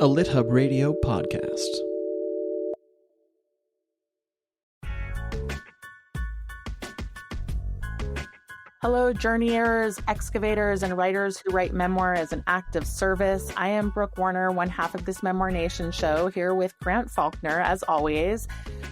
a LitHub Radio podcast. Hello, journeyers, excavators, and writers who write memoir as an act of service. I am Brooke Warner, one half of this Memoir Nation show, here with Grant Faulkner, as always.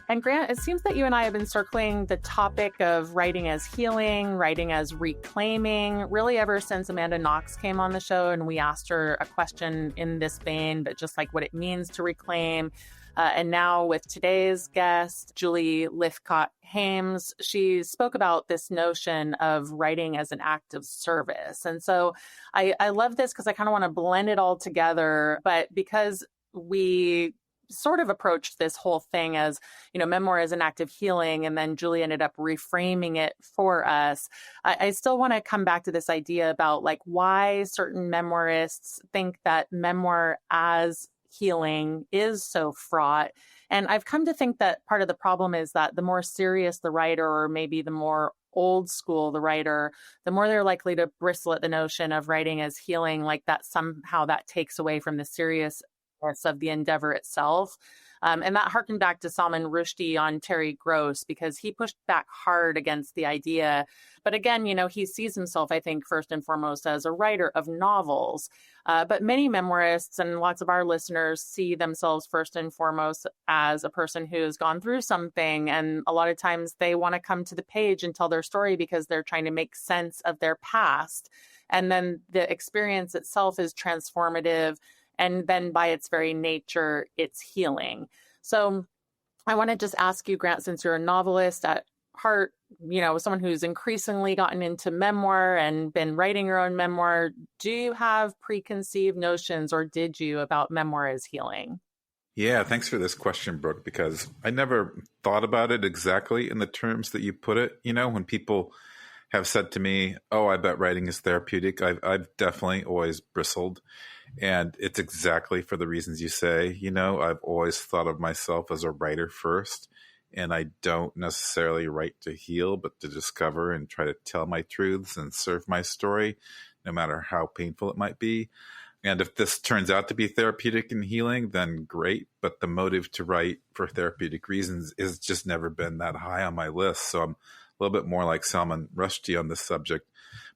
And Grant, it seems that you and I have been circling the topic of writing as healing, writing as reclaiming, really ever since Amanda Knox came on the show and we asked her a question in this vein, but just like what it means to reclaim. And now with today's guest, Julie Lythcott-Haims, she spoke about this notion of writing as an act of service. And so I love this because I kind of want to blend it all together. But because we sort of approached this whole thing as, memoir as an act of healing, and then Julie ended up reframing it for us, I still want to come back to this idea about like why certain memoirists think that memoir as healing is so fraught. And I've come to think that part of the problem is that the more serious the writer, or maybe the more old school the writer, the more they're likely to bristle at the notion of writing as healing, like that somehow that takes away from the seriousness of the endeavor itself. And that harkened back to Salman Rushdie on Terry Gross, because he pushed back hard against the idea. But again, he sees himself, I think, first and foremost as a writer of novels. But many memoirists and lots of our listeners see themselves first and foremost as a person who has gone through something. And a lot of times they want to come to the page and tell their story because they're trying to make sense of their past. And then the experience itself is transformative. And then by its very nature, it's healing. So I want to just ask you, Grant, since you're a novelist at heart, someone who's increasingly gotten into memoir and been writing your own memoir, do you have preconceived notions, or did you, about memoir as healing? Yeah, thanks for this question, Brooke, because I never thought about it exactly in the terms that you put it. When people have said to me, oh, I bet writing is therapeutic, I've definitely always bristled. And it's exactly for the reasons you say. I've always thought of myself as a writer first, and I don't necessarily write to heal, but to discover and try to tell my truths and serve my story, no matter how painful it might be. And if this turns out to be therapeutic and healing, then great. But the motive to write for therapeutic reasons has just never been that high on my list. So I'm a little bit more like Salman Rushdie on this subject.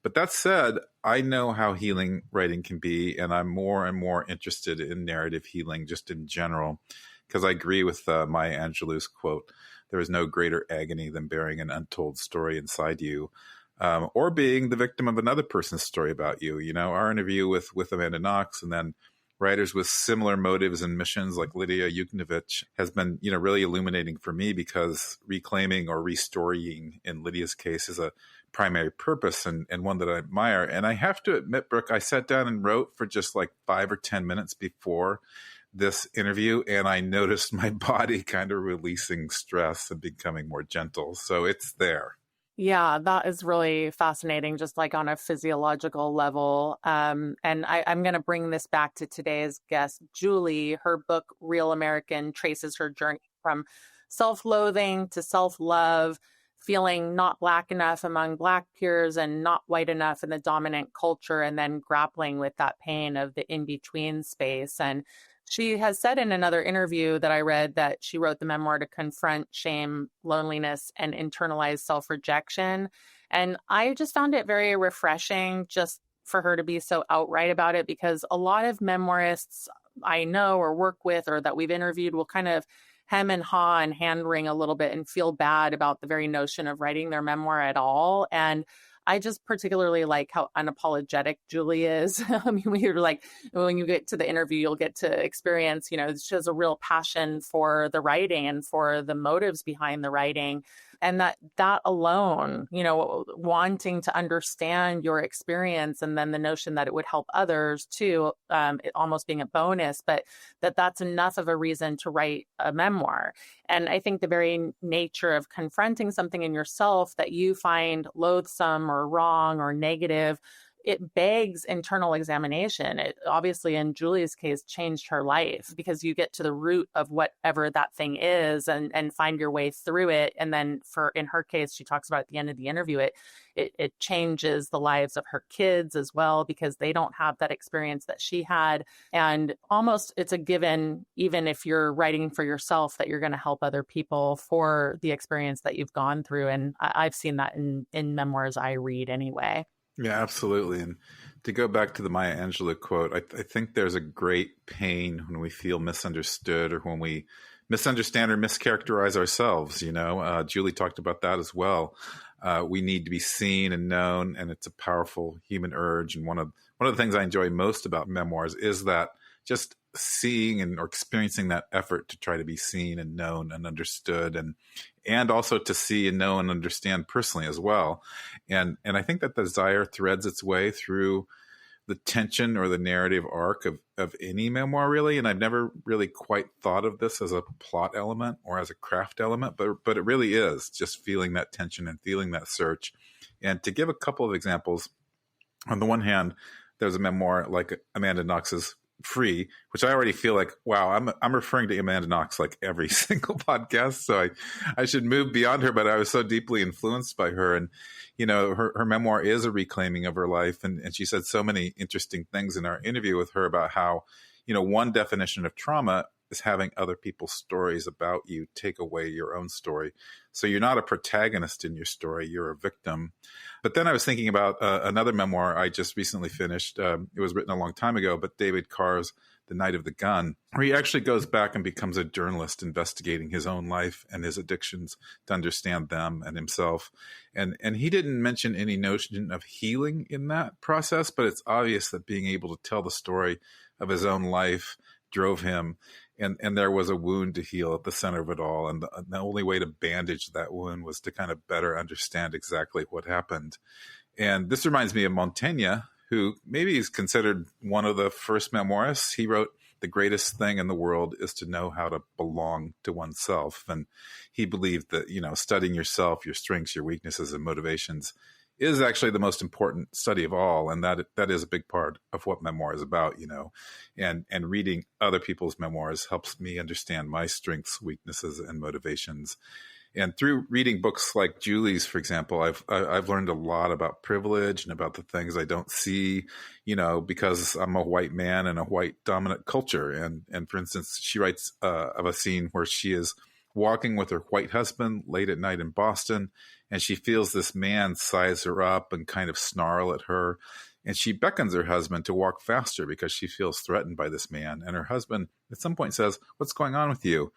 But that said, I know how healing writing can be, and I'm more and more interested in narrative healing just in general, because I agree with Maya Angelou's quote, there is no greater agony than bearing an untold story inside you, or being the victim of another person's story about you. Our interview with Amanda Knox, and then writers with similar motives and missions like Lydia Yuknavitch has been, really illuminating for me, because reclaiming or restoring in Lydia's case is a primary purpose and one that I admire. And I have to admit, Brooke, I sat down and wrote for just like 5 or 10 minutes before this interview, and I noticed my body kind of releasing stress and becoming more gentle. So it's there. Yeah, that is really fascinating, just like on a physiological level. And I'm going to bring this back to today's guest, Julie. Her book, Real American, traces her journey from self-loathing to self-love, feeling not Black enough among Black peers and not white enough in the dominant culture, and then grappling with that pain of the in-between space. And she has said in another interview that I read that she wrote the memoir to confront shame, loneliness, and internalized self-rejection. And I just found it very refreshing just for her to be so outright about it, because a lot of memoirists I know or work with or that we've interviewed will kind of hem and haw and hand wring a little bit and feel bad about the very notion of writing their memoir at all. And I just particularly like how unapologetic Julie is. I mean, when you get to the interview, you'll get to experience, she has a real passion for the writing and for the motives behind the writing. And that alone, wanting to understand your experience, and then the notion that it would help others too, it almost being a bonus, but that's enough of a reason to write a memoir. And I think the very nature of confronting something in yourself that you find loathsome or wrong or negative it begs internal examination. It obviously, in Julie's case, changed her life because you get to the root of whatever that thing is and find your way through it. And then in her case, she talks about at the end of the interview, it changes the lives of her kids as well, because they don't have that experience that she had. And almost it's a given, even if you're writing for yourself, that you're going to help other people for the experience that you've gone through. And I've seen that in memoirs I read anyway. Yeah, absolutely. And to go back to the Maya Angelou quote, I think there's a great pain when we feel misunderstood or when we misunderstand or mischaracterize ourselves. Julie talked about that as well. We need to be seen and known, and it's a powerful human urge. And one of the things I enjoy most about memoirs is that just seeing or experiencing that effort to try to be seen and known and understood, and also to see and know and understand personally as well. And I think that the desire threads its way through the tension or the narrative arc of any memoir, really. And I've never really quite thought of this as a plot element or as a craft element, but it really is just feeling that tension and feeling that search. And to give a couple of examples, on the one hand, there's a memoir like Amanda Knox's Free, which I already feel like, wow, I'm referring to Amanda Knox like every single podcast, so I should move beyond her, but I was so deeply influenced by her. And her memoir is a reclaiming of her life, and she said so many interesting things in our interview with her about how one definition of trauma is having other people's stories about you take away your own story. So you're not a protagonist in your story, you're a victim. But then I was thinking about another memoir I just recently finished. It was written a long time ago, but David Carr's The Night of the Gun, where he actually goes back and becomes a journalist investigating his own life and his addictions to understand them and himself. And he didn't mention any notion of healing in that process, but it's obvious that being able to tell the story of his own life drove him. And there was a wound to heal at the center of it all. And the only way to bandage that wound was to kind of better understand exactly what happened. And this reminds me of Montaigne, who maybe is considered one of the first memoirists. He wrote, "The greatest thing in the world is to know how to belong to oneself." And he believed that, studying yourself, your strengths, your weaknesses, and motivations is actually the most important study of all. And that is a big part of what memoir is about, and reading other people's memoirs helps me understand my strengths, weaknesses, and motivations. And through reading books like Julie's, for example, I've learned a lot about privilege and about the things I don't see, because I'm a white man in a white dominant culture. And for instance, she writes of a scene where she is walking with her white husband late at night in Boston, and she feels this man size her up and kind of snarl at her. And she beckons her husband to walk faster because she feels threatened by this man. And her husband at some point says, "What's going on with you?"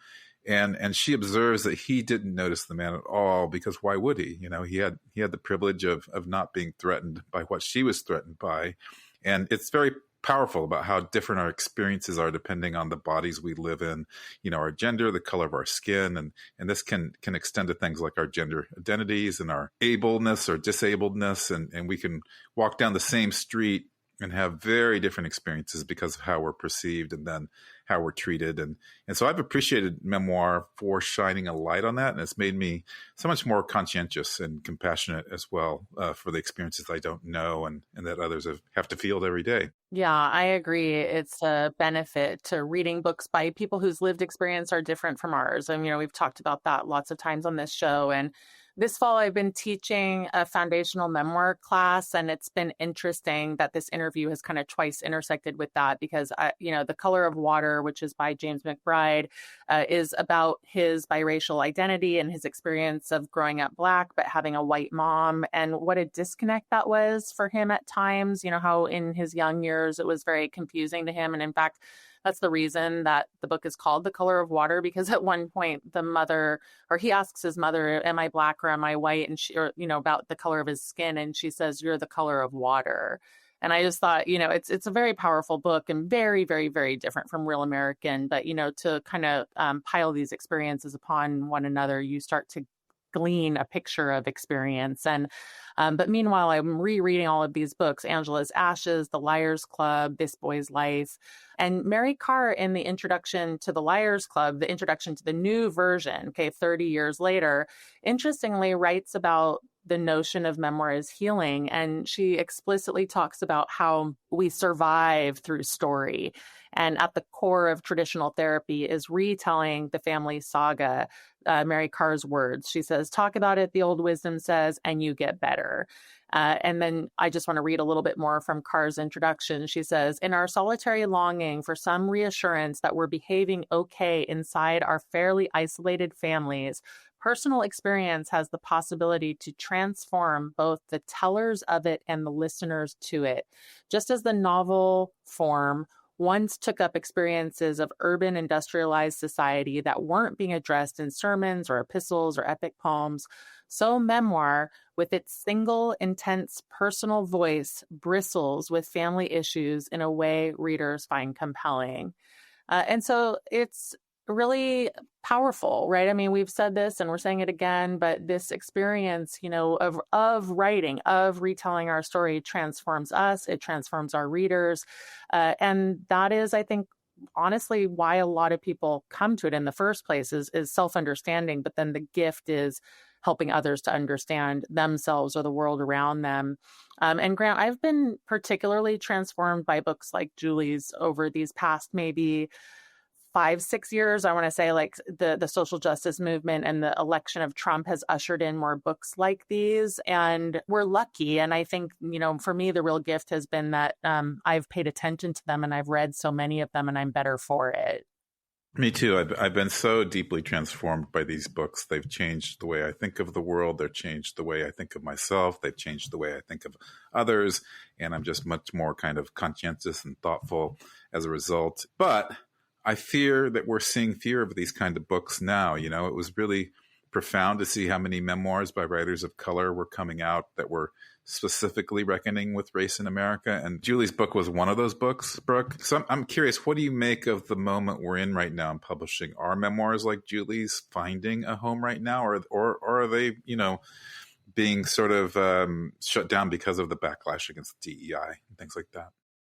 And she observes that he didn't notice the man at all, because why would he? He had the privilege of not being threatened by what she was threatened by. And it's very powerful about how different our experiences are depending on the bodies we live in, our gender, the color of our skin. And this can extend to things like our gender identities and our ableness or disabledness. And we can walk down the same street and have very different experiences because of how we're perceived and then how we're treated. And so I've appreciated memoir for shining a light on that. And it's made me so much more conscientious and compassionate as well for the experiences I don't know and that others have to feel every day. Yeah, I agree. It's a benefit to reading books by people whose lived experience are different from ours. And, we've talked about that lots of times on this show. And this fall, I've been teaching a foundational memoir class, and it's been interesting that this interview has kind of twice intersected with that because, The Color of Water, which is by James McBride, is about his biracial identity and his experience of growing up Black, but having a white mom, and what a disconnect that was for him at times. How in his young years, it was very confusing to him. And in fact, that's the reason that the book is called The Color of Water, because at one point he asks his mother, "Am I Black or am I white?" And about the color of his skin. And she says, "You're the color of water." And I just thought, it's a very powerful book and very, very, very different from Real American. But, to kind of pile these experiences upon one another, you start to glean a picture of experience. And but meanwhile, I'm rereading all of these books: Angela's Ashes, The Liars Club, This Boy's Life. And Mary Karr, in the introduction to The Liars Club, the introduction to the new version, 30 years later, interestingly writes about the notion of memoir is healing. And she explicitly talks about how we survive through story. And at the core of traditional therapy is retelling the family saga. Mary Carr's words. She says, talk about it, the old wisdom says, and you get better. And then I just want to read a little bit more from Carr's introduction. She says, in our solitary longing for some reassurance that we're behaving okay inside our fairly isolated families, personal experience has the possibility to transform both the tellers of it and the listeners to it. Just as the novel form once took up experiences of urban industrialized society that weren't being addressed in sermons or epistles or epic poems, so memoir, with its single, intense, personal voice, bristles with family issues in a way readers find compelling. And so it's really powerful, right? I mean, we've said this and we're saying it again, but this experience, of writing, of retelling our story transforms us, it transforms our readers. And that is, I think, honestly, why a lot of people come to it in the first place is self-understanding, but then the gift is helping others to understand themselves or the world around them. And Grant, I've been particularly transformed by books like Julie's over these past maybe 5-6 years. I want to say like the social justice movement and the election of Trump has ushered in more books like these. And we're lucky. And I think, for me, the real gift has been that I've paid attention to them and I've read so many of them and I'm better for it. Me too. I've been so deeply transformed by these books. They've changed the way I think of the world. They've changed the way I think of myself. They've changed the way I think of others. And I'm just much more kind of conscientious and thoughtful as a result. But I fear that we're seeing fewer of these kind of books now. It was really profound to see how many memoirs by writers of color were coming out that were specifically reckoning with race in America. And Julie's book was one of those books, Brooke. So I'm curious, what do you make of the moment we're in right now in publishing? Are memoirs like Julie's finding a home right now? Or are they, being sort of shut down because of the backlash against DEI and things like that?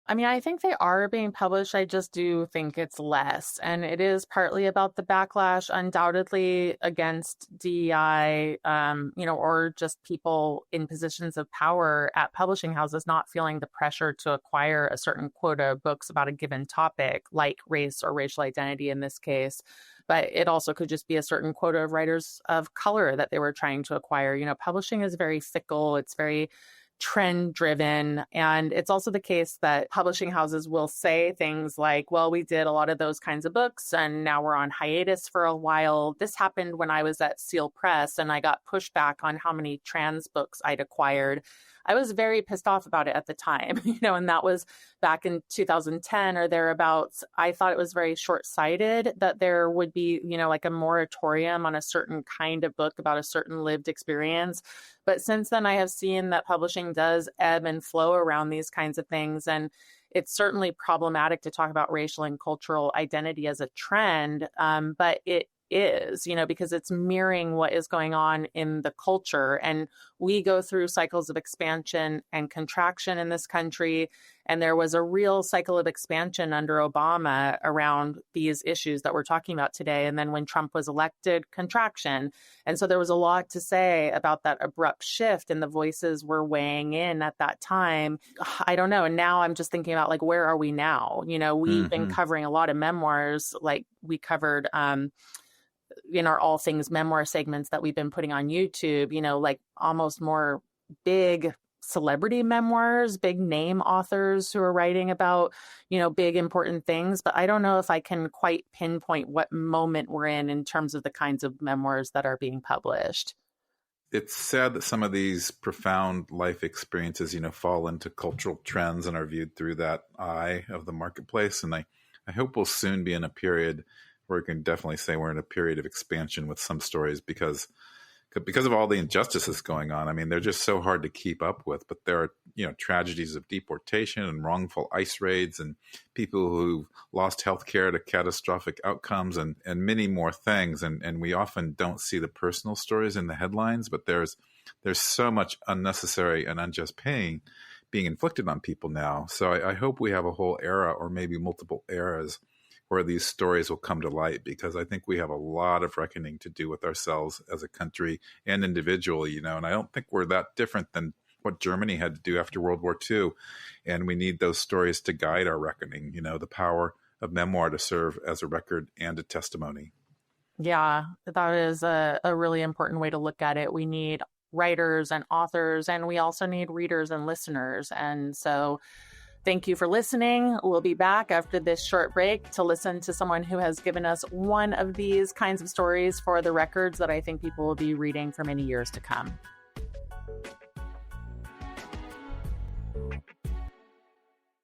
I mean, I think they are being published. I just do think it's less. And it is partly about the backlash, undoubtedly, against DEI, or just people in positions of power at publishing houses not feeling the pressure to acquire a certain quota of books about a given topic, like race or racial identity in this case. But it also could just be a certain quota of writers of color that they were trying to acquire. Publishing is very fickle. It's very trend driven. And it's also the case that publishing houses will say things like, well, we did a lot of those kinds of books and now we're on hiatus for a while. This happened when I was at Seal Press and I got pushback on how many trans books I'd acquired. I was very pissed off about it at the time, and that was back in 2010 or thereabouts. I thought it was very short-sighted that there would be, like a moratorium on a certain kind of book about a certain lived experience. But since then, I have seen that publishing does ebb and flow around these kinds of things. And it's certainly problematic to talk about racial and cultural identity as a trend, but it is, because it's mirroring what is going on in the culture. And we go through cycles of expansion and contraction in this country. And there was a real cycle of expansion under Obama around these issues that we're talking about today. And then when Trump was elected, contraction. And so there was a lot to say about that abrupt shift, and the voices were weighing in at that time. I don't know. And now I'm just thinking about where are we now? We've been covering a lot of memoirs, like we covered in our All Things Memoir segments that we've been putting on YouTube, almost more big celebrity memoirs, big name authors who are writing about, big important things. But I don't know if I can quite pinpoint what moment we're in terms of the kinds of memoirs that are being published. It's sad that some of these profound life experiences, fall into cultural trends and are viewed through that eye of the marketplace. And I hope we'll soon be in a period where we can definitely say we're in a period of expansion with some stories because of all the injustices going on. I mean, they're just so hard to keep up with. But there are, tragedies of deportation and wrongful ICE raids and people who lost healthcare to catastrophic outcomes and many more things. And we often don't see the personal stories in the headlines, but there's so much unnecessary and unjust pain being inflicted on people now. So I hope we have a whole era or maybe multiple eras where these stories will come to light, because I think we have a lot of reckoning to do with ourselves as a country and individually, and I don't think we're that different than what Germany had to do after World War II. And we need those stories to guide our reckoning, the power of memoir to serve as a record and a testimony. Yeah, that is a really important way to look at it. We need writers and authors, and we also need readers and listeners. And so thank you for listening. We'll be back after this short break to listen to someone who has given us one of these kinds of stories for the records that I think people will be reading for many years to come.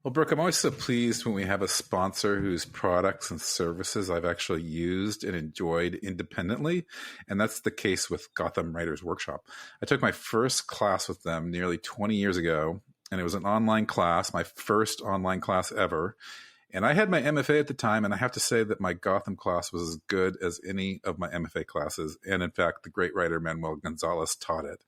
Well, Brooke, I'm always so pleased when we have a sponsor whose products and services I've actually used and enjoyed independently. And that's the case with Gotham Writers Workshop. I took my first class with them nearly 20 years ago, and it was an online class, my first online class ever. And I had my MFA at the time, and I have to say that my Gotham class was as good as any of my MFA classes. And in fact, the great writer Manuel Gonzalez taught it.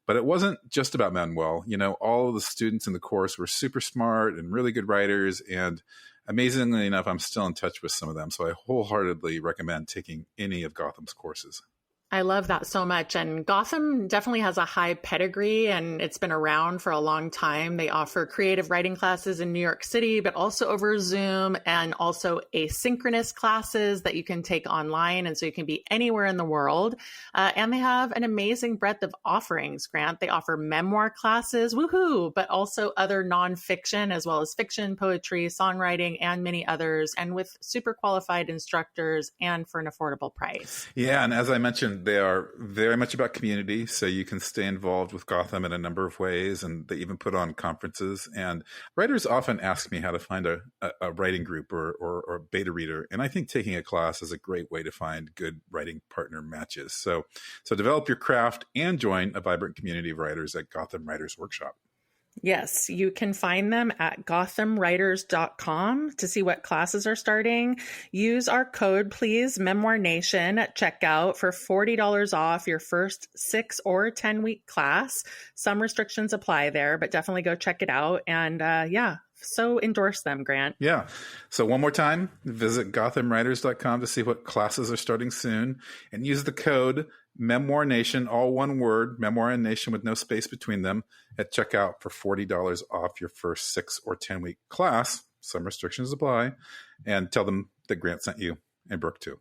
But it wasn't just about Manuel. All of the students in the course were super smart and really good writers. And amazingly enough, I'm still in touch with some of them. So I wholeheartedly recommend taking any of Gotham's courses. I love that so much. And Gotham definitely has a high pedigree, and it's been around for a long time. They offer creative writing classes in New York City, but also over Zoom, and also asynchronous classes that you can take online. And so you can be anywhere in the world. And they have an amazing breadth of offerings, Grant. They offer memoir classes, woohoo, but also other nonfiction, as well as fiction, poetry, songwriting, and many others, and with super qualified instructors and for an affordable price. Yeah. And as I mentioned, they are very much about community, so you can stay involved with Gotham in a number of ways, and they even put on conferences. And writers often ask me how to find a writing group or a beta reader, and I think taking a class is a great way to find good writing partner matches. So develop your craft and join a vibrant community of writers at Gotham Writers Workshop. Yes, you can find them at gothamwriters.com to see what classes are starting. Use our code, please, Memoir Nation at checkout for $40 off your first 6 or 10-week class. Some restrictions apply there, but definitely go check it out. And so endorse them, Grant. Yeah. So one more time, visit gothamwriters.com to see what classes are starting soon, and use the code Memoir Nation, all one word, Memoir and Nation with no space between them, at checkout for $40 off your first 6 or 10-week class. Some restrictions apply. And tell them that Grant sent you, and Brooke too.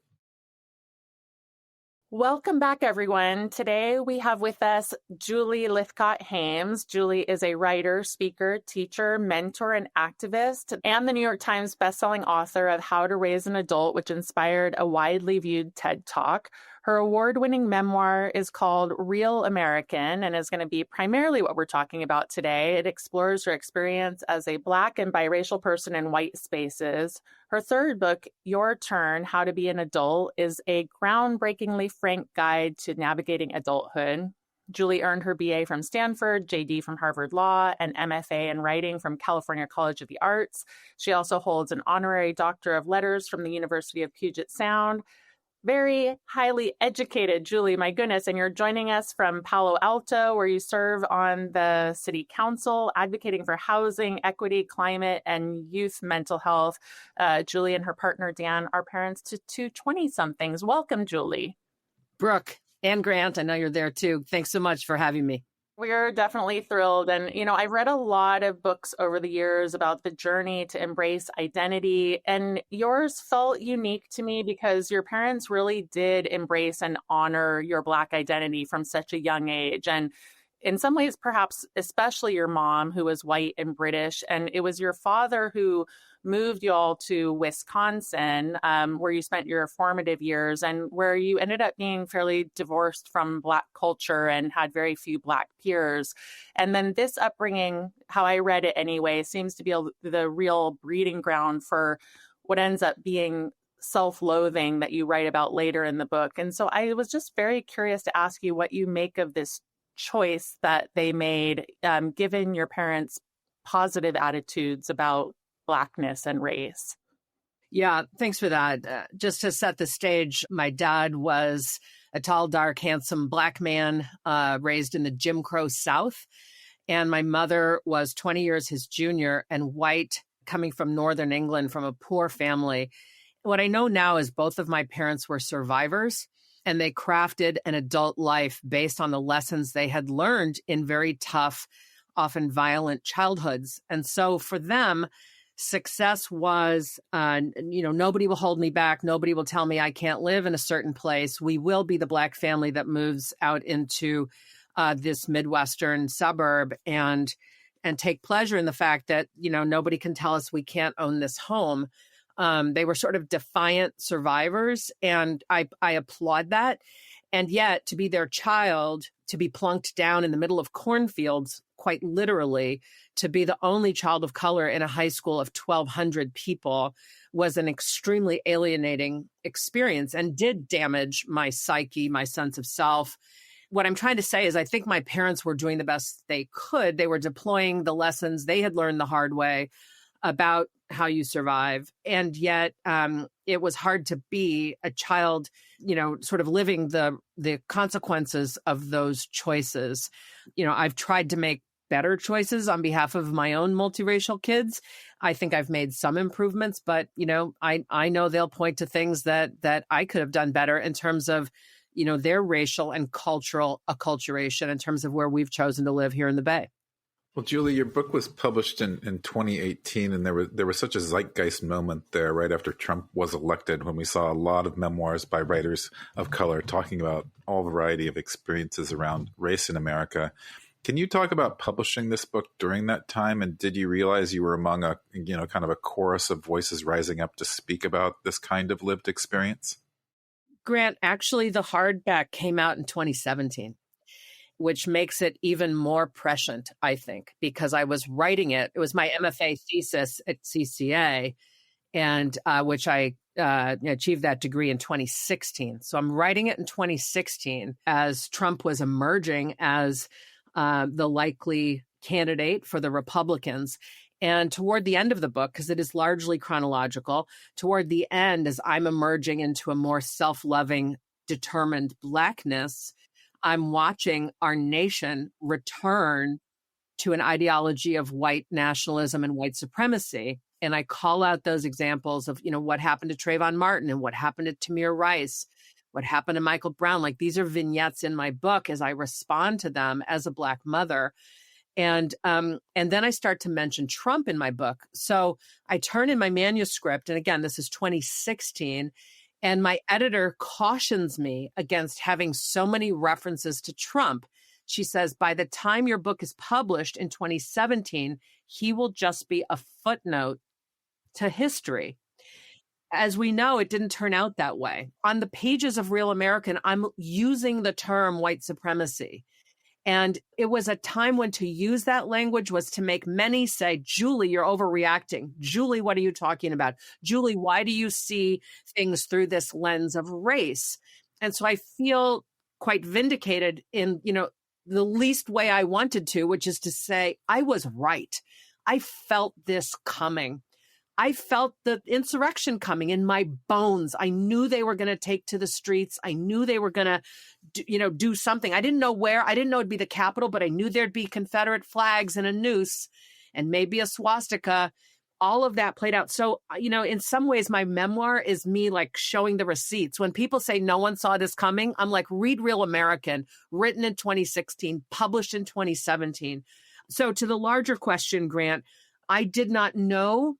Welcome back, everyone. Today we have with us Julie Lythcott-Haims. Julie is a writer, speaker, teacher, mentor, and activist, and the New York Times bestselling author of How to Raise an Adult, which inspired a widely viewed TED Talk. Her award-winning memoir is called Real American and is going to be primarily what we're talking about today. It explores her experience as a Black and biracial person in white spaces. Her third book, Your Turn, How to Be an Adult, is a groundbreakingly frank guide to navigating adulthood. Julie earned her BA from Stanford, JD from Harvard Law, and MFA in writing from California College of the Arts. She also holds an honorary Doctor of Letters from the University of Puget Sound. Very highly educated, Julie, my goodness. And you're joining us from Palo Alto, where you serve on the city council, advocating for housing, equity, climate, and youth mental health. Julie and her partner, Dan, are parents to two 20-somethings. Welcome, Julie. Brooke and Grant, I know you're there too. Thanks so much for having me. We're definitely thrilled. And, I've read a lot of books over the years about the journey to embrace identity. And yours felt unique to me because your parents really did embrace and honor your Black identity from such a young age. And in some ways, perhaps especially your mom, who was white and British. And it was your father who moved you all to Wisconsin, where you spent your formative years and where you ended up being fairly divorced from Black culture and had very few Black peers. And then this upbringing, how I read it anyway, seems to be the real breeding ground for what ends up being self-loathing that you write about later in the book. And so I was just very curious to ask you what you make of this choice that they made, given your parents' positive attitudes about Blackness and race. Yeah, thanks for that. Just to set the stage, my dad was a tall, dark, handsome Black man raised in the Jim Crow South. And my mother was 20 years his junior and white, coming from Northern England from a poor family. What I know now is both of my parents were survivors, and they crafted an adult life based on the lessons they had learned in very tough, often violent childhoods. And so for them, success was, nobody will hold me back. Nobody will tell me I can't live in a certain place. We will be the Black family that moves out into this Midwestern suburb and take pleasure in the fact that, nobody can tell us we can't own this home. They were sort of defiant survivors, and I applaud that. And yet, to be their child, to be plunked down in the middle of cornfields, quite literally, to be the only child of color in a high school of 1,200 people was an extremely alienating experience and did damage my psyche, my sense of self. What I'm trying to say is I think my parents were doing the best they could. They were deploying the lessons they had learned the hard way about how you survive. And yet it was hard to be a child, sort of living the consequences of those choices. I've tried to make better choices on behalf of my own multiracial kids. I think I've made some improvements, but, I know they'll point to things that I could have done better in terms of, their racial and cultural acculturation in terms of where we've chosen to live here in the Bay. Well, Julie, your book was published in 2018, and there was such a zeitgeist moment there right after Trump was elected when we saw a lot of memoirs by writers of color talking about all variety of experiences around race in America. Can you talk about publishing this book during that time? And did you realize you were among a, kind of a chorus of voices rising up to speak about this kind of lived experience? Grant, actually, the hardback came out in 2017. Which makes it even more prescient, I think, because I was writing it. It was my MFA thesis at CCA, and which I achieved that degree in 2016. So I'm writing it in 2016 as Trump was emerging as the likely candidate for the Republicans. And toward the end of the book, because it is largely chronological, toward the end, as I'm emerging into a more self-loving, determined Blackness, I'm watching our nation return to an ideology of white nationalism and white supremacy. And I call out those examples of, what happened to Trayvon Martin and what happened to Tamir Rice, what happened to Michael Brown. Like, these are vignettes in my book as I respond to them as a Black mother. And then I start to mention Trump in my book. So I turn in my manuscript, and again, this is 2016, and my editor cautions me against having so many references to Trump. She says, by the time your book is published in 2017, he will just be a footnote to history. As we know, it didn't turn out that way. On the pages of Real American, I'm using the term white supremacy. And it was a time when to use that language was to make many say, Julie, you're overreacting. Julie, what are you talking about? Julie, why do you see things through this lens of race? And so I feel quite vindicated in, the least way I wanted to, which is to say, I was right. I felt this coming. I felt the insurrection coming in my bones. I knew they were going to take to the streets. I knew they were going to, do something. I didn't know where. I didn't know it'd be the Capitol, but I knew there'd be Confederate flags and a noose and maybe a swastika. All of that played out. So, in some ways, my memoir is me like showing the receipts. When people say no one saw this coming, I'm like, read Real American, written in 2016, published in 2017. So to the larger question, Grant, I did not know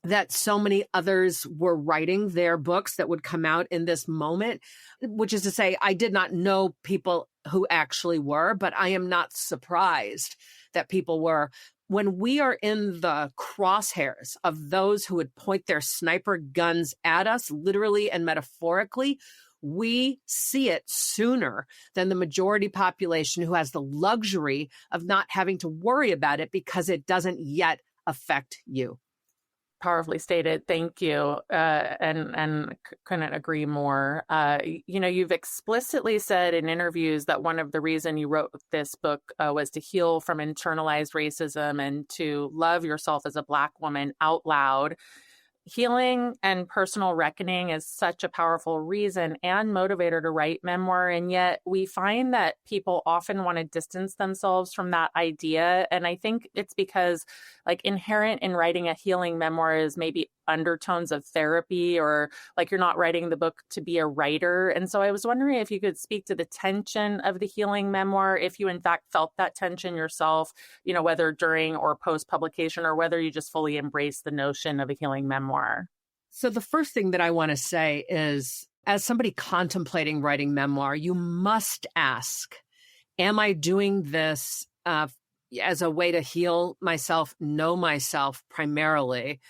that so many others were writing their books that would come out in this moment, which is to say, I did not know people who actually were, but I am not surprised that people were. When we are in the crosshairs of those who would point their sniper guns at us, literally and metaphorically, we see it sooner than the majority population who has the luxury of not having to worry about it because it doesn't yet affect you. Powerfully stated. Thank you. And couldn't agree more. You've explicitly said in interviews that one of the reasons you wrote this book was to heal from internalized racism and to love yourself as a Black woman out loud. Healing and personal reckoning is such a powerful reason and motivator to write memoir. And yet we find that people often want to distance themselves from that idea. And I think it's because like inherent in writing a healing memoir is maybe undertones of therapy, or like you're not writing the book to be a writer. And so I was wondering if you could speak to the tension of the healing memoir, if you in fact felt that tension yourself, whether during or post publication, or whether you just fully embrace the notion of a healing memoir. So the first thing that I want to say is, as somebody contemplating writing memoir, you must ask, am I doing this as a way to heal myself, know myself primarily?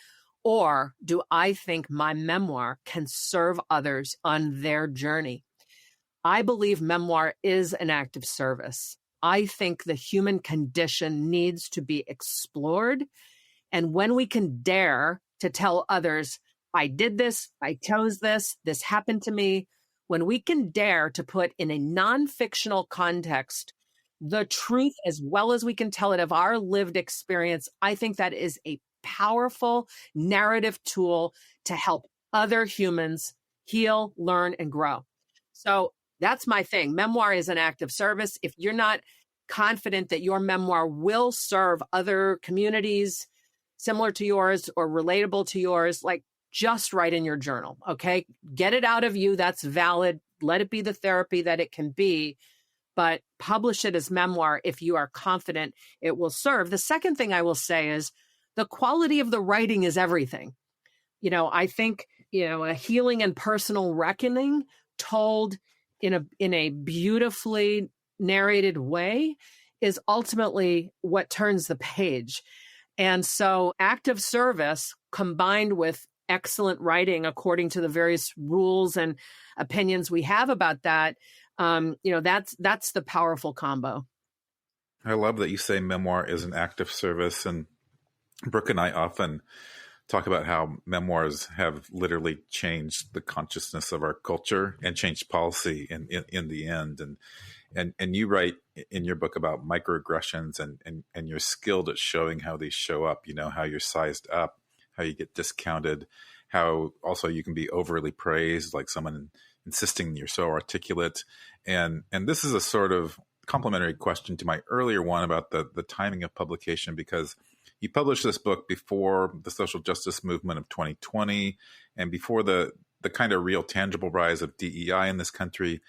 Or do I think my memoir can serve others on their journey? I believe memoir is an act of service. I think the human condition needs to be explored. And when we can dare to tell others, I did this, I chose this, this happened to me, when we can dare to put in a non-fictional context the truth as well as we can tell it of our lived experience, I think that is a powerful narrative tool to help other humans heal, learn, and grow. So that's my thing. Memoir is an act of service. If you're not confident that your memoir will serve other communities similar to yours or relatable to yours, like just write in your journal, okay? Get it out of you. That's valid. Let it be the therapy that it can be, but publish it as memoir if you are confident it will serve. The second thing I will say is, the quality of the writing is everything. I think, a healing and personal reckoning told in a beautifully narrated way is ultimately what turns the page. And so active service combined with excellent writing, according to the various rules and opinions we have about that, that's the powerful combo. I love that you say memoir is an act of service. And Brooke and I often talk about how memoirs have literally changed the consciousness of our culture and changed policy in the end. And you write in your book about microaggressions and you're skilled at showing how these show up, how you're sized up, how you get discounted, how also you can be overly praised, like someone insisting you're so articulate. And this is a sort of complementary question to my earlier one about the timing of publication, because you published this book before the social justice movement of 2020 and before the kind of real tangible rise of DEI in this country.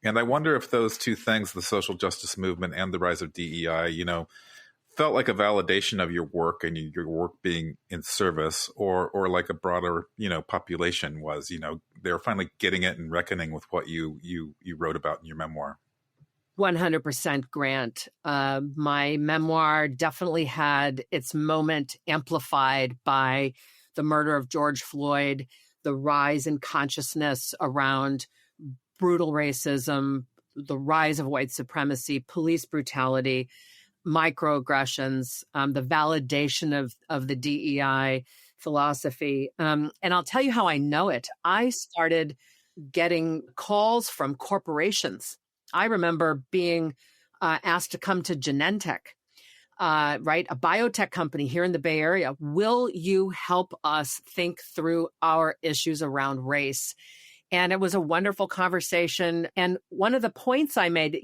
And I wonder if those two things, the social justice movement and the rise of DEI, felt like a validation of your work and your work being in service, or like a broader, population was, they were finally getting it and reckoning with what you wrote about in your memoir. 100% Grant. My memoir definitely had its moment amplified by the murder of George Floyd, the rise in consciousness around brutal racism, the rise of white supremacy, police brutality, microaggressions, the validation of the DEI philosophy. And I'll tell you how I know it. I started getting calls from corporations. I remember being asked to come to Genentech, right? A biotech company here in the Bay Area. Will you help us think through our issues around race? And it was a wonderful conversation. And one of the points I made,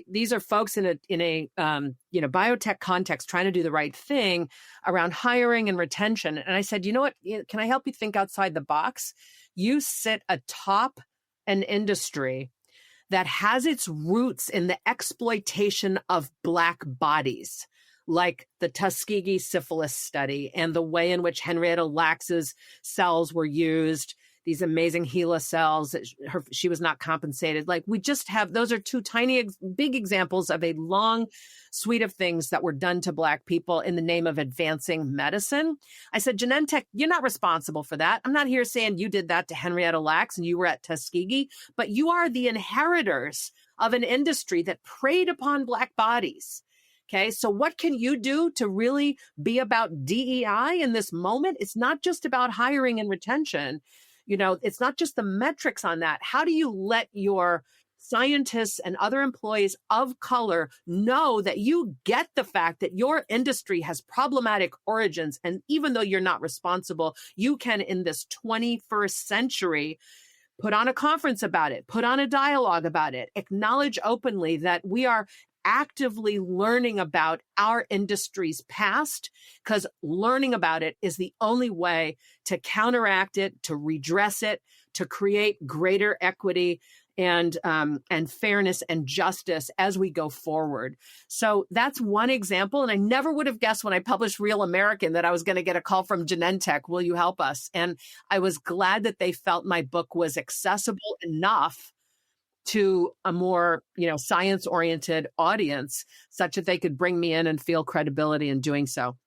these are folks in a biotech context trying to do the right thing around hiring and retention. And I said, you know what? Can I help you think outside the box? You sit atop an industry that has its roots in the exploitation of Black bodies, like the Tuskegee syphilis study and the way in which Henrietta Lacks's cells were used, these amazing HeLa cells, she was not compensated. Like, we just have, those are two tiny, big examples of a long suite of things that were done to Black people in the name of advancing medicine. I said, Genentech, you're not responsible for that. I'm not here saying you did that to Henrietta Lacks and you were at Tuskegee, but you are the inheritors of an industry that preyed upon Black bodies. Okay, so what can you do to really be about DEI in this moment? It's not just about hiring and retention. It's not just the metrics on that. How do you let your scientists and other employees of color know that you get the fact that your industry has problematic origins. And even though you're not responsible, you can, in this 21st century, put on a conference about it, put on a dialogue about it, acknowledge openly that we are actively learning about our industry's past, because learning about it is the only way to counteract it, to redress it, to create greater equity and fairness and justice as we go forward. So that's one example. And I never would have guessed when I published Real American that I was going to get a call from Genentech, will you help us? And I was glad that they felt my book was accessible enough to a more, science-oriented audience, such that they could bring me in and feel credibility in doing so.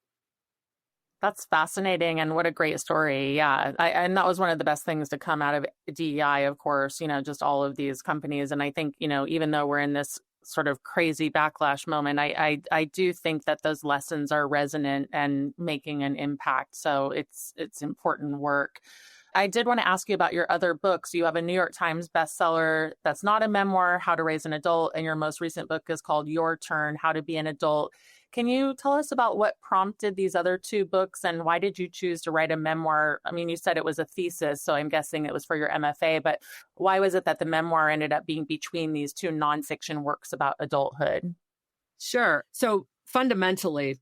That's fascinating. And what a great story. Yeah. And that was one of the best things to come out of DEI, of course, just all of these companies. And I think, even though we're in this sort of crazy backlash moment, I do think that those lessons are resonant and making an impact. So it's important work. I did want to ask you about your other books. You have a New York Times bestseller that's not a memoir, How to Raise an Adult, and your most recent book is called Your Turn, How to Be an Adult. Can you tell us about what prompted these other two books and why did you choose to write a memoir? I mean, you said it was a thesis, so I'm guessing it was for your MFA, but why was it that the memoir ended up being between these two nonfiction works about adulthood? Sure. So fundamentally,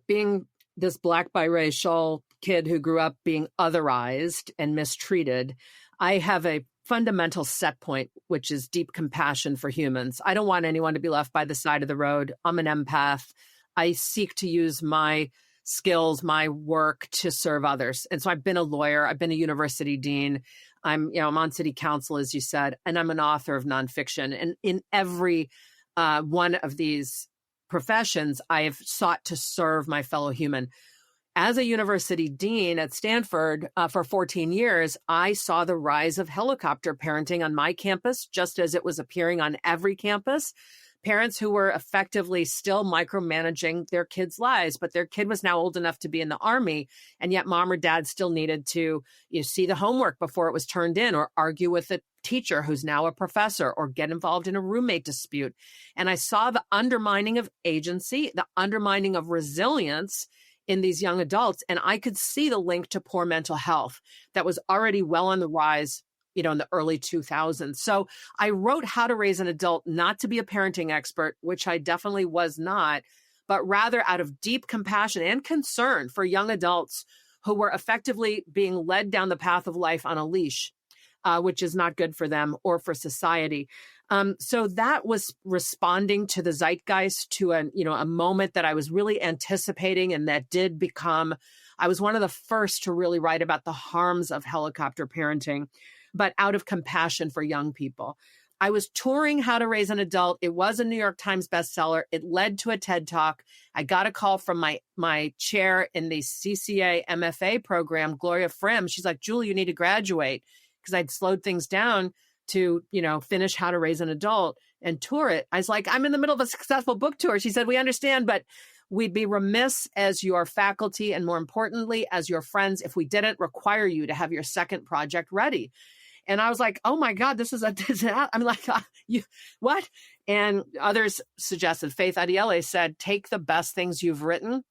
being this Black biracial kid who grew up being otherized and mistreated, I have a fundamental set point, which is deep compassion for humans. I don't want anyone to be left by the side of the road. I'm an empath. I seek to use my skills, my work to serve others. And so I've been a lawyer. I've been a university dean. I'm on city council, as you said, and I'm an author of nonfiction. And in every one of these professions, I have sought to serve my fellow human. As a university dean at Stanford for 14 years, I saw the rise of helicopter parenting on my campus, just as it was appearing on every campus. Parents who were effectively still micromanaging their kids' lives, but their kid was now old enough to be in the Army, and yet mom or dad still needed to see the homework before it was turned in, or argue with a teacher who's now a professor, or get involved in a roommate dispute. And I saw the undermining of agency, the undermining of resilience in these young adults. And I could see the link to poor mental health that was already well on the rise, in the early 2000s. So I wrote How to Raise an Adult, not to be a parenting expert, which I definitely was not, but rather out of deep compassion and concern for young adults who were effectively being led down the path of life on a leash, which is not good for them or for society. So that was responding to the zeitgeist, to a moment that I was really anticipating, and that did become, I was one of the first to really write about the harms of helicopter parenting, but out of compassion for young people. I was touring How to Raise an Adult. It was a New York Times bestseller. It led to a TED Talk. I got a call from my chair in the CCA MFA program, Gloria Frim. She's like, Julie, you need to graduate, because I'd slowed things down to, finish How to Raise an Adult and tour it. I was like, I'm in the middle of a successful book tour. She said, we understand, but we'd be remiss as your faculty, and more importantly, as your friends, if we didn't require you to have your second project ready. And I was like, oh my God, this is I'm like, you, what? And others suggested, Faith Adiele said, take the best things you've written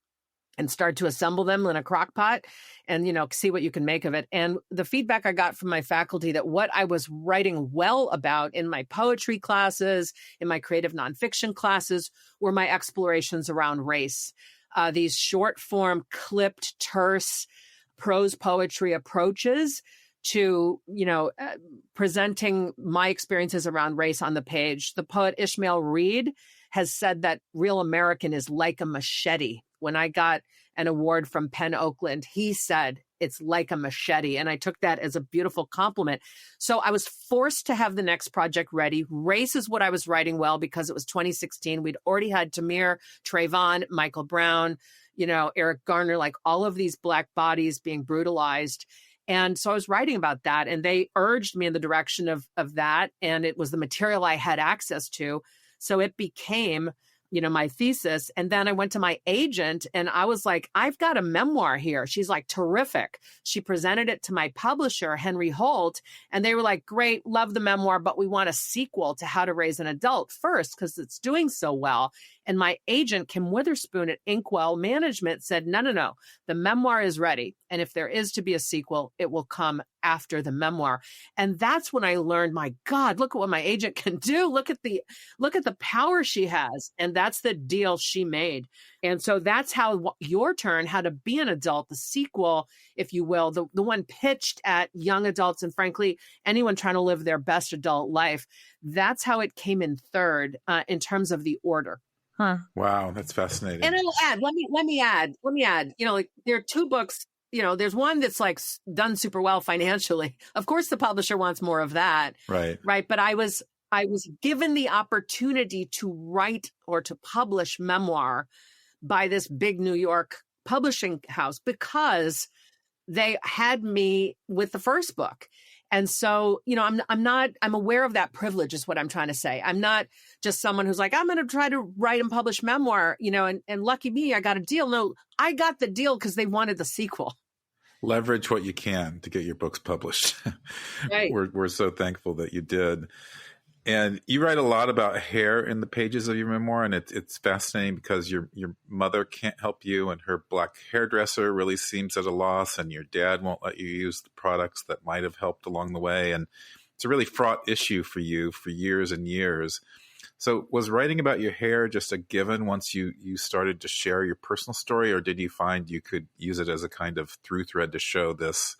and start to assemble them in a crock pot and, see what you can make of it. And the feedback I got from my faculty, that what I was writing well about in my poetry classes, in my creative nonfiction classes, were my explorations around race. These short form, clipped, terse prose poetry approaches to, presenting my experiences around race on the page. The poet Ishmael Reed has said that Real American is like a machete. When I got an award from Penn Oakland, he said, it's like a machete. And I took that as a beautiful compliment. So I was forced to have the next project ready. Race is what I was writing well, because it was 2016. We'd already had Tamir, Trayvon, Michael Brown, Eric Garner, like all of these Black bodies being brutalized. And so I was writing about that, and they urged me in the direction of that. And it was the material I had access to. So it became my thesis. And then I went to my agent and I was like, I've got a memoir here. She's like, terrific. She presented it to my publisher, Henry Holt, and they were like, great, love the memoir, but we want a sequel to How to Raise an Adult first because it's doing so well. And my agent, Kim Witherspoon at Inkwell Management, said, no, the memoir is ready. And if there is to be a sequel, it will come after the memoir. And that's when I learned, my God, look at what my agent can do. Look at the power she has. And that's the deal she made. And so that's how Your Turn, How to Be an Adult, the sequel, if you will, the one pitched at young adults and frankly, anyone trying to live their best adult life. That's how it came in third in terms of the order. Huh. Wow, that's fascinating. And I'll add, let me add, like there are two books, there's one that's like done super well financially. Of course, the publisher wants more of that. Right. But I was given the opportunity to write or to publish memoir by this big New York publishing house because they had me with the first book. And so, I'm aware of that privilege is what I'm trying to say. I'm not just someone who's like, I'm going to try to write and publish memoir, and lucky me, I got a deal. No, I got the deal because they wanted the sequel. Leverage what you can to get your books published. Right. We're so thankful that you did. And you write a lot about hair in the pages of your memoir, and it's fascinating because your mother can't help you, and her black hairdresser really seems at a loss, and your dad won't let you use the products that might have helped along the way. And it's a really fraught issue for you for years and years. So was writing about your hair just a given once you started to share your personal story, or did you find you could use it as a kind of through thread to show this,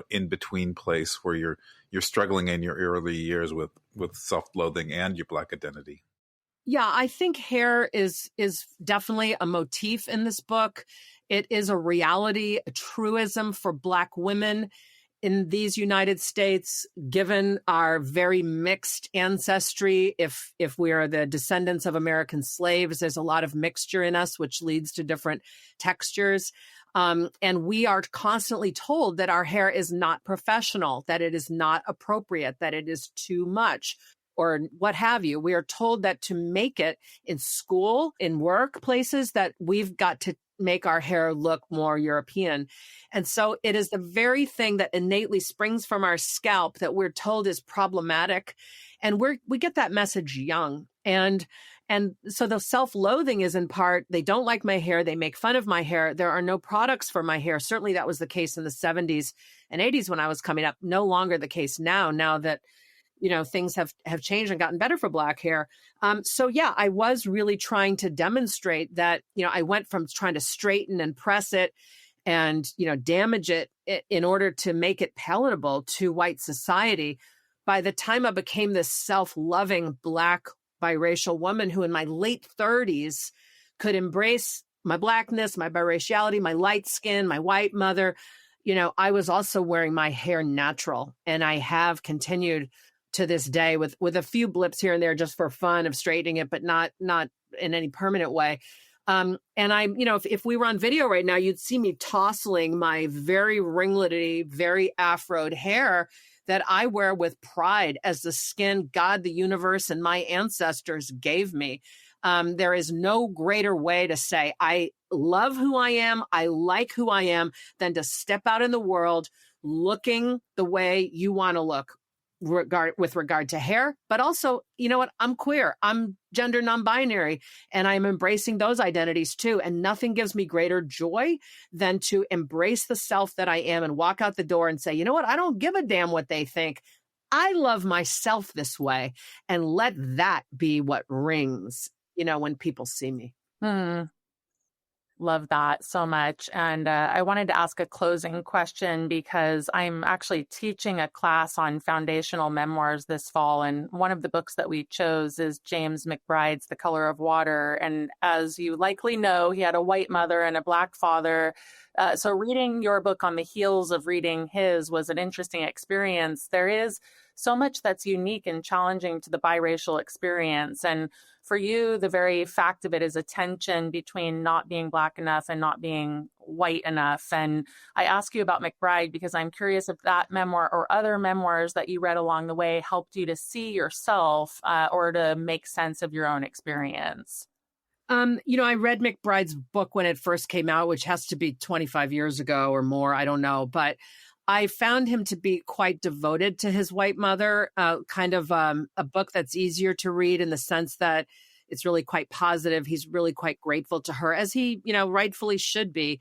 in-between place where you're struggling in your early years with self-loathing and your Black identity? Yeah, I think hair is definitely a motif in this book. It is a reality, a truism for Black women in these United States, given our very mixed ancestry. If we are the descendants of American slaves, there's a lot of mixture in us, which leads to different textures. And we are constantly told that our hair is not professional, that it is not appropriate, that it is too much, or what have you. We are told that to make it in school, in workplaces, that we've got to make our hair look more European. And so it is the very thing that innately springs from our scalp that we're told is problematic. And we get that message young. And so the self-loathing is in part, they don't like my hair. They make fun of my hair. There are no products for my hair. Certainly that was the case in the 70s and 80s when I was coming up. No longer the case now that, things have changed and gotten better for Black hair. So yeah, I was really trying to demonstrate that, I went from trying to straighten and press it and, damage it in order to make it palatable to white society. By the time I became this self-loving Black biracial woman who in my late 30s could embrace my Blackness, my biraciality, my light skin, my white mother, I was also wearing my hair natural. And I have continued to this day with a few blips here and there just for fun of straightening it, but not in any permanent way. And I'm, if we were on video right now, you'd see me tousling my very ringlety, very afroed hair that I wear with pride as the skin God, the universe, and my ancestors gave me. There is no greater way to say, I love who I am, I like who I am, than to step out in the world looking the way you want to look. With regard to hair, but also, I'm queer, I'm gender non-binary, and I'm embracing those identities too. And nothing gives me greater joy than to embrace the self that I am and walk out the door and say, I don't give a damn what they think. I love myself this way, and let that be what rings, when people see me. Love that so much. And I wanted to ask a closing question because I'm actually teaching a class on foundational memoirs this fall. And one of the books that we chose is James McBride's The Color of Water. And as you likely know, he had a white mother and a Black father. So reading your book on the heels of reading his was an interesting experience. There is so much that's unique and challenging to the biracial experience. And for you, the very fact of it is a tension between not being Black enough and not being white enough. And I ask you about McBride because I'm curious if that memoir or other memoirs that you read along the way helped you to see yourself or to make sense of your own experience. I read McBride's book when it first came out, which has to be 25 years ago or more. I don't know. But I found him to be quite devoted to his white mother, kind of a book that's easier to read in the sense that it's really quite positive. He's really quite grateful to her, as he, rightfully should be.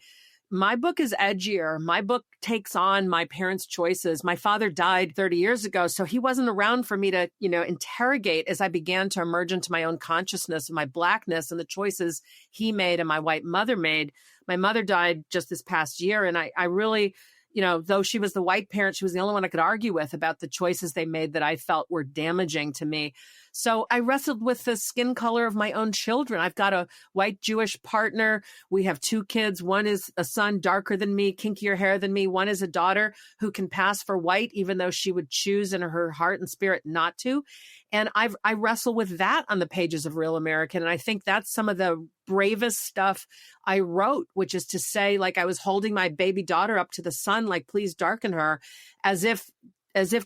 My book is edgier. My book takes on my parents' choices. My father died 30 years ago, so he wasn't around for me to, interrogate as I began to emerge into my own consciousness and my Blackness and the choices he made and my white mother made. My mother died just this past year, and I really, though she was the white parent, she was the only one I could argue with about the choices they made that I felt were damaging to me. So I wrestled with the skin color of my own children. I've got a white Jewish partner. We have 2 kids. One is a son darker than me, kinkier hair than me. One is a daughter who can pass for white, even though she would choose in her heart and spirit not to. And I wrestle with that on the pages of Real American. And I think that's some of the bravest stuff I wrote, which is to say, like, I was holding my baby daughter up to the sun, like, please darken her, as if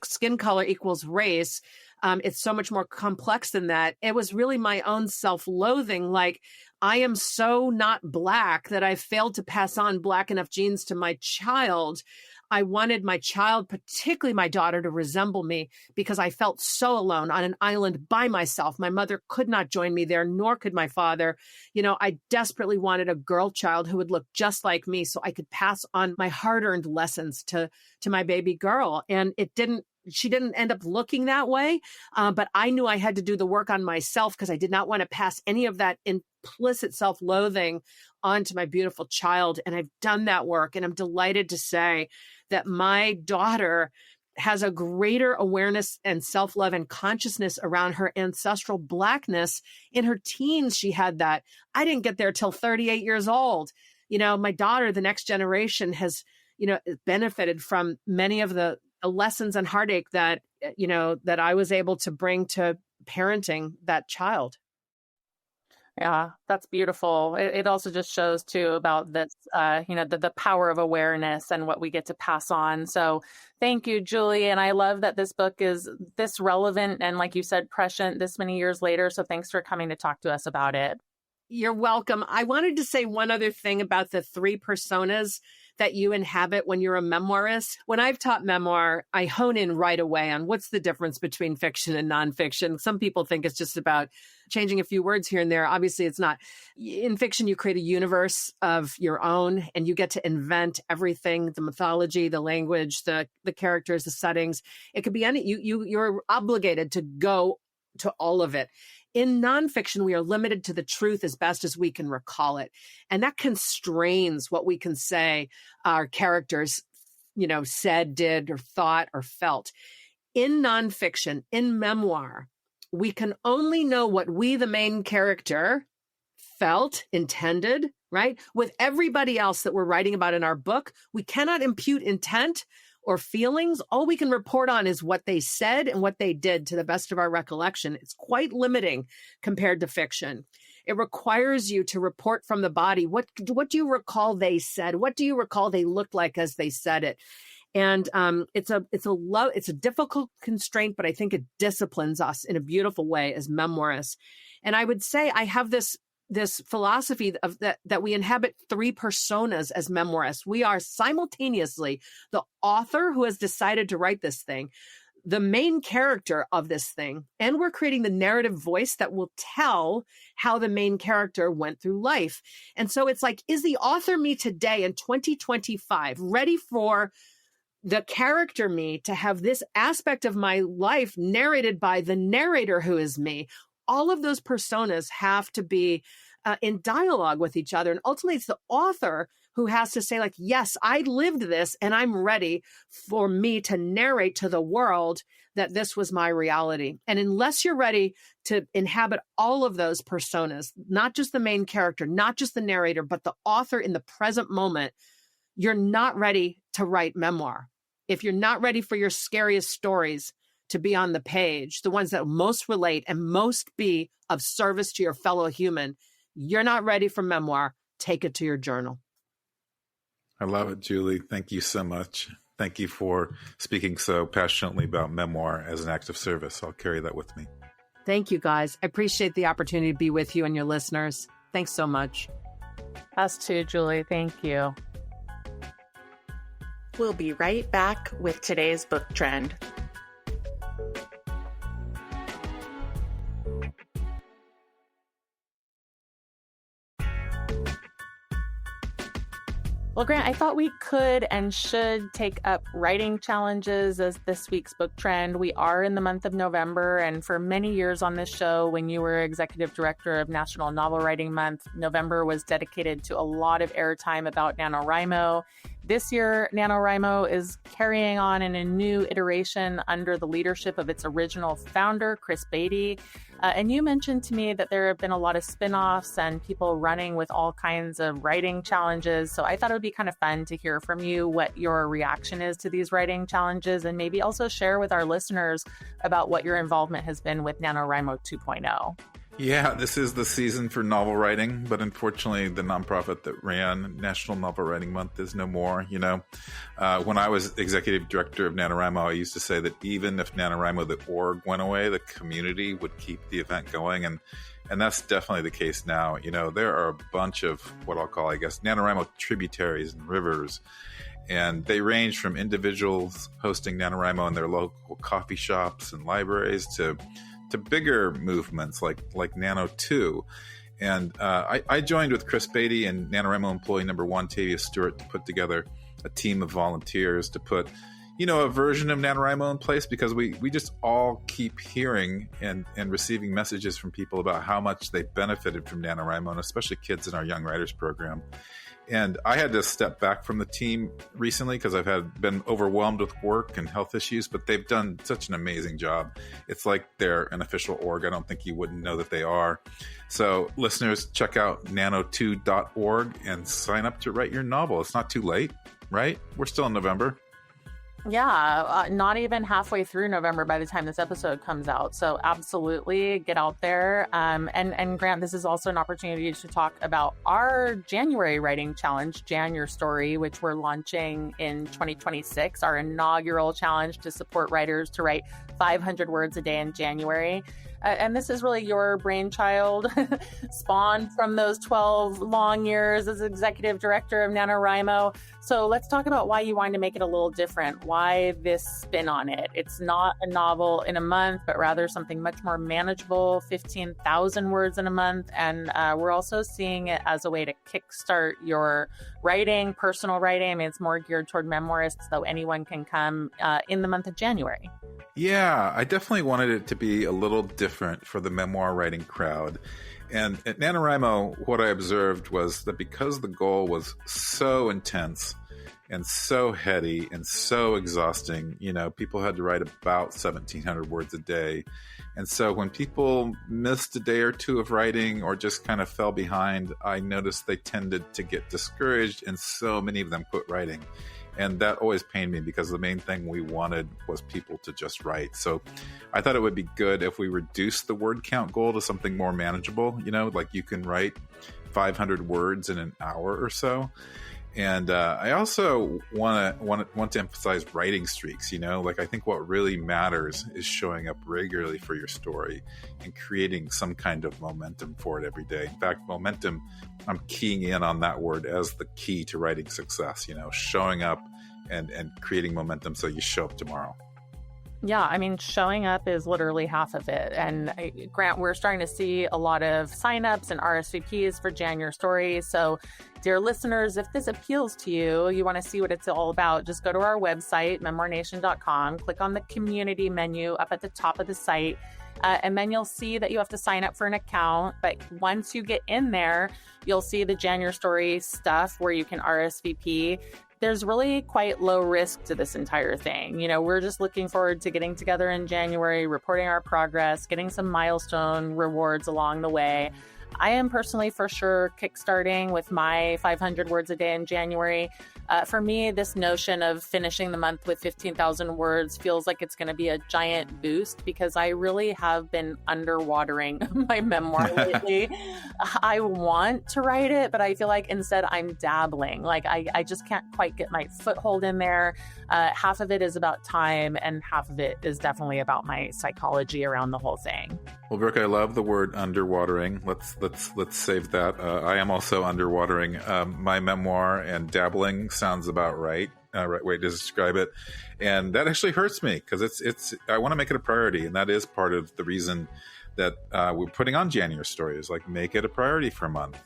skin color equals race. It's so much more complex than that. It was really my own self-loathing. Like, I am so not Black that I failed to pass on Black enough genes to my child. I wanted my child, particularly my daughter, to resemble me because I felt so alone on an island by myself. My mother could not join me there, nor could my father. I desperately wanted a girl child who would look just like me so I could pass on my hard-earned lessons to my baby girl. And she didn't end up looking that way. But I knew I had to do the work on myself because I did not want to pass any of that implicit self-loathing onto my beautiful child. And I've done that work. And I'm delighted to say that my daughter has a greater awareness and self-love and consciousness around her ancestral Blackness. In her teens, she had that. I didn't get there till 38 years old. My daughter, the next generation, has, benefited from many of the lessons and heartache that I was able to bring to parenting that child. Yeah, that's beautiful. It also just shows too about this, the power of awareness and what we get to pass on. So thank you, Julie. And I love that this book is this relevant and, like you said, prescient this many years later. So thanks for coming to talk to us about it. You're welcome. I wanted to say one other thing about the 3 personas that you inhabit when you're a memoirist. When I've taught memoir, I hone in right away on what's the difference between fiction and nonfiction. Some people think it's just about changing a few words here and there. Obviously, it's not. In fiction, you create a universe of your own, and you get to invent everything: the mythology, the language, the characters, the settings. It could be any. You're obligated to go to all of it. In nonfiction, we are limited to the truth as best as we can recall it. And that constrains what we can say our characters, said, did, or thought, or felt. In nonfiction, in memoir, we can only know what we, the main character, felt, intended, right? With everybody else that we're writing about in our book, we cannot impute intent or feelings. All we can report on is what they said and what they did to the best of our recollection. It's quite limiting compared to fiction. It requires you to report from the body. What do you recall they said? What do you recall they looked like as they said it? And it's a difficult constraint, but I think it disciplines us in a beautiful way as memoirists. And I would say I have this philosophy of that we inhabit 3 personas as memoirists. We are simultaneously the author who has decided to write this thing, the main character of this thing, and we're creating the narrative voice that will tell how the main character went through life. And so it's like, is the author me today in 2025 ready for the character me to have this aspect of my life narrated by the narrator who is me? All of those personas have to be in dialogue with each other. And ultimately, it's the author who has to say, like, yes, I lived this and I'm ready for me to narrate to the world that this was my reality. And unless you're ready to inhabit all of those personas, not just the main character, not just the narrator, but the author in the present moment, you're not ready to write memoir. If you're not ready for your scariest stories to be on the page, the ones that most relate and most be of service to your fellow human, you're not ready for memoir. Take it to your journal. I love it, Julie. Thank you so much. Thank you for speaking so passionately about memoir as an act of service. I'll carry that with me. Thank you, guys. I appreciate the opportunity to be with you and your listeners. Thanks so much. Us too, Julie. Thank you. We'll be right back with today's book trend. Well, Grant, I thought we could and should take up writing challenges as this week's book trend. We are in the month of November, and for many years on this show, when you were executive director of National Novel Writing Month, November was dedicated to a lot of airtime about NaNoWriMo. This year, NaNoWriMo is carrying on in a new iteration under the leadership of its original founder, Chris Beatty. And you mentioned to me that there have been a lot of spin-offs and people running with all kinds of writing challenges. So I thought it would be kind of fun to hear from you what your reaction is to these writing challenges, and maybe also share with our listeners about what your involvement has been with NaNoWriMo 2.0. Yeah, this is the season for novel writing, but unfortunately, the nonprofit that ran National Novel Writing Month is no more. When I was executive director of NaNoWriMo, I used to say that even if NaNoWriMo, the org, went away, the community would keep the event going, and that's definitely the case now. There are a bunch of what I'll call, NaNoWriMo tributaries and rivers, and they range from individuals hosting NaNoWriMo in their local coffee shops and libraries to bigger movements like Nano 2. And I joined with Chris Beatty and NaNoWriMo employee number 1, Tavia Stewart, to put together a team of volunteers to put, a version of NaNoWriMo in place, because we just all keep hearing and receiving messages from people about how much they benefited from NaNoWriMo, and especially kids in our Young Writers program. And I had to step back from the team recently because I've been overwhelmed with work and health issues, but they've done such an amazing job. It's like they're an official org. I don't think you wouldn't know that they are. So listeners, check out nano2.org and sign up to write your novel. It's not too late, right? We're still in November. Yeah, not even halfway through November by the time this episode comes out. So absolutely get out there. And Grant, this is also an opportunity to talk about our January writing challenge, Jan Your Story, which we're launching in 2026, our inaugural challenge to support writers to write 500 words a day in January. And this is really your brainchild, spawned from those 12 long years as executive director of NaNoWriMo. So let's talk about why you wanted to make it a little different, why this spin on it. It's not a novel in a month, but rather something much more manageable, 15,000 words in a month. And we're also seeing it as a way to kickstart your writing, personal writing. I mean, it's more geared toward memoirists, though anyone can come in the month of January. Yeah, I definitely wanted it to be a little different for the memoir writing crowd. And at NaNoWriMo, what I observed was that because the goal was so intense and so heady and so exhausting, people had to write about 1,700 words a day. And so when people missed a day or two of writing or just kind of fell behind, I noticed they tended to get discouraged, and so many of them quit writing. And that always pained me because the main thing we wanted was people to just write. So I thought it would be good if we reduced the word count goal to something more manageable, like you can write 500 words in an hour or so. And I also want to emphasize writing streaks, I think what really matters is showing up regularly for your story and creating some kind of momentum for it every day. In fact, momentum, I'm keying in on that word as the key to writing success, showing up and creating momentum so you show up tomorrow. Yeah, I mean, showing up is literally half of it. And Grant, we're starting to see a lot of signups and RSVPs for Jan Your Story. So, dear listeners, if this appeals to you, you want to see what it's all about, just go to our website, memoirnation.com, click on the community menu up at the top of the site. And then you'll see that you have to sign up for an account. But once you get in there, you'll see the Jan Your Story stuff where you can RSVP. There's really quite low risk to this entire thing. We're just looking forward to getting together in January, reporting our progress, getting some milestone rewards along the way. I am personally for sure kickstarting with my 500 words a day in January. For me, this notion of finishing the month with 15,000 words feels like it's going to be a giant boost because I really have been underwatering my memoir lately. I want to write it, but I feel like instead I'm dabbling. Like I just can't quite get my foothold in there. Half of it is about time and half of it is definitely about my psychology around the whole thing. Well, Brooke, I love the word underwatering. Let's save that. I am also underwatering my memoir, and dabbling sounds about right. Right way to describe it, and that actually hurts me because it's. I want to make it a priority, and that is part of the reason that we're putting on January stories. Like, make it a priority for a month.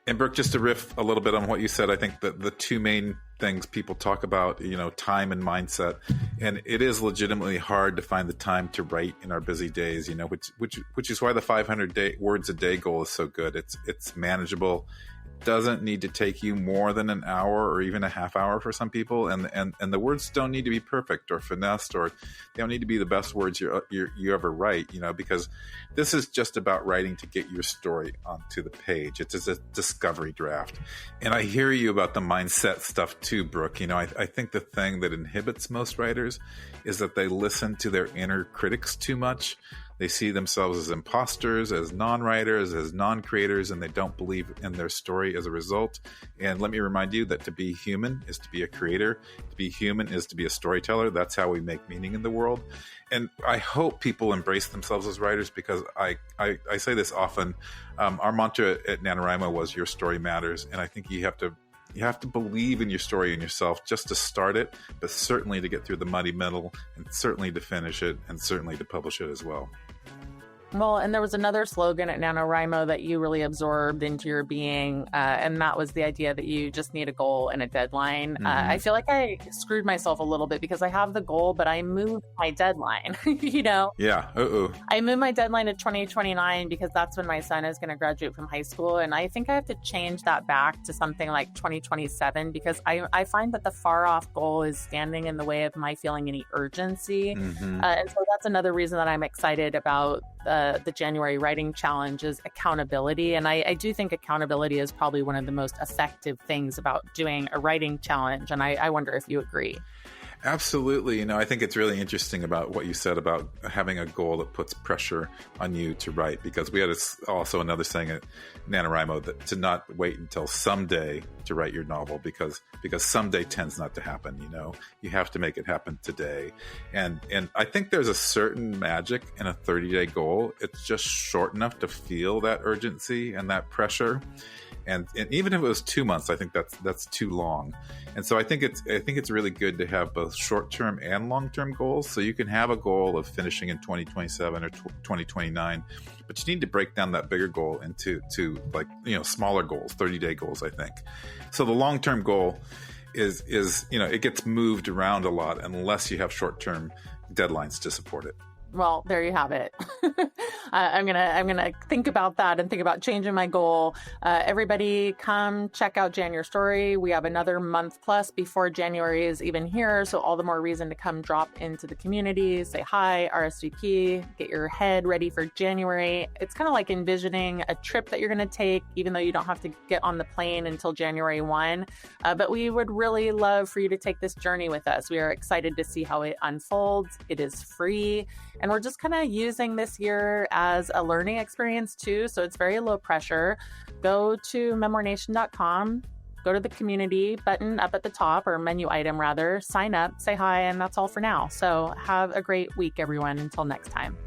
And Brooke, just to riff a little bit on what you said, I think that the two main things people talk about, time and mindset, and it is legitimately hard to find the time to write in our busy days, which is why the 500 words a day goal is so good. It's manageable. It doesn't need to take you more than an hour or even a half hour for some people, and the words don't need to be perfect or finessed, or they don't need to be the best words you ever write, because this is just about writing to get your story onto the page. It's a discovery draft. And I hear you about the mindset stuff too, Brooke. I think the thing that inhibits most writers is that they listen to their inner critics too much. They see themselves as imposters, as non-writers, as non-creators, and they don't believe in their story as a result. And let me remind you that to be human is to be a creator. To be human is to be a storyteller. That's how we make meaning in the world. And I hope people embrace themselves as writers, because I say this often. Our mantra at NaNoWriMo was "Your story matters," and I think you have to believe in your story and yourself just to start it, but certainly to get through the muddy middle, and certainly to finish it, and certainly to publish it as well. Well, and there was another slogan at NaNoWriMo that you really absorbed into your being, and that was the idea that you just need a goal and a deadline. Mm-hmm. I feel like I screwed myself a little bit because I have the goal, but I moved my deadline, Yeah. I moved my deadline to 2029 because that's when my son is going to graduate from high school, and I think I have to change that back to something like 2027 because I find that the far off goal is standing in the way of my feeling any urgency. Mm-hmm. And so that's another reason that I'm excited about the January writing challenge is accountability. And I do think accountability is probably one of the most effective things about doing a writing challenge. And I wonder if you agree. Absolutely. I think it's really interesting about what you said about having a goal that puts pressure on you to write, because we had also another saying at NaNoWriMo that to not wait until someday to write your novel, because someday tends not to happen. You have to make it happen today. And I think there's a certain magic in a 30-day goal. It's just short enough to feel that urgency and that pressure. And even if it was 2 months, I think that's too long. And so I think it's really good to have both short-term and long-term goals. So you can have a goal of finishing in 2027 or 2029, but you need to break down that bigger goal into smaller goals, 30-day goals, I think. So the long-term goal is it gets moved around a lot unless you have short-term deadlines to support it. Well, there you have it. I'm gonna think about that and think about changing my goal. Everybody, come check out January Story. We have another month plus before January is even here, so all the more reason to come drop into the community, say hi, RSVP, get your head ready for January. It's kind of like envisioning a trip that you're going to take, even though you don't have to get on the plane until January 1. But we would really love for you to take this journey with us. We are excited to see how it unfolds. It is free. And we're just kind of using this year as a learning experience too. So it's very low pressure. Go to memoirnation.com, go to the community button up at the top, or menu item rather, sign up, say hi, and that's all for now. So have a great week, everyone. Until next time.